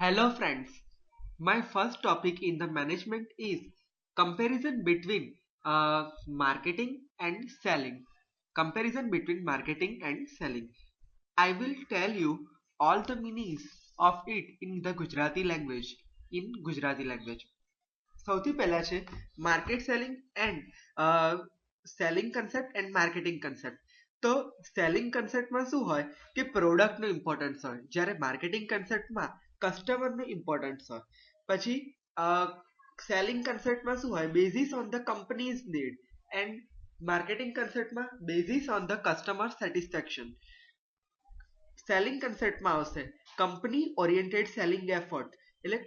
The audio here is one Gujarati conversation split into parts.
Hello friends, my first topic in the management is comparison between marketing and selling. Comparison between marketing and selling. I will tell you all the meanings of it in the Gujarati language. In Gujarati language. સૌથી પહેલા છે market selling and selling concept and marketing concept. તો સેલિંગ કન્સેપ્ટમાં શું હોય કે પ્રોડક્ટનું ઇમ્પોર્ટન્સ હોય, જ્યારે માર્કેટિંગ કન્સેપ્ટમાં કસ્ટમરનું ઇમ્પોર્ટન્સ હોય. પછી સેલિંગ કન્સેપ્ટમાં શું હોય, basis on the company's need, and marketing કન્સેપ્ટમાં basis on the customer satisfaction. Selling કન્સેપ્ટમાં આવશે કંપની ઓરિએન્ટેડ સેલિંગ એફર્ટ, એટલે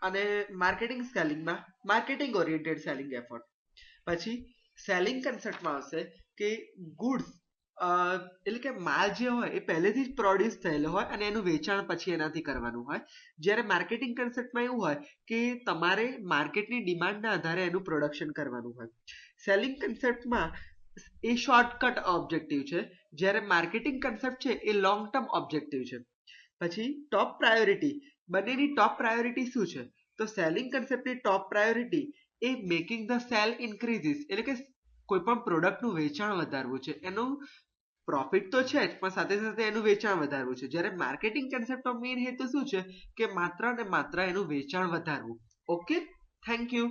અને માર્કેટિંગ સેલિંગમાં માર્કેટિંગ ઓરિએન્ટેડ સેલિંગ એફર્ટ. પછી સેલિંગ કન્સેપ્ટમાં આવશે કે ગુડ્સ એટલે કે માલ જે હોય એ પહેલેથી જ પ્રોડ્યુસ થયેલો હોય અને એનું વેચાણ પછી એનાથી કરવાનું હોય. જ્યારે માર્કેટિંગ કન્સેપ્ટમાં એવું હોય કે તમારે માર્કેટની ડિમાન્ડના આધારે એનું પ્રોડક્શન કરવાનું હોય. સેલિંગ કન્સેપ્ટમાં એ શોર્ટકટ ઓબ્જેક્ટિવ છે, જ્યારે માર્કેટિંગ કન્સેપ્ટ છે એ લોંગ ટર્મ ઓબ્જેક્ટિવ છે. પછી ટોપ પ્રાયોરિટી, બંનેની ટોપ પ્રાયોરિટી શું છે? તો સેલિંગ કન્સેપ્ટની ટોપ પ્રાયોરિટી એ મેકિંગ ધ સેલ ઇન્ક્રીઝિસ, એટલે કે કોઈ પણ પ્રોડક્ટનું વેચાણ વધારવું છે. એનું પ્રોફિટ તો છે જ, પણ સાથે સાથે એનું વેચાણ વધારવું છે. જ્યારે માર્કેટિંગ કન્સેપ્ટનો મેઇન હેતુ શું છે કે માત્ર ને માત્ર એનું વેચાણ વધારવું. Okay, thank you.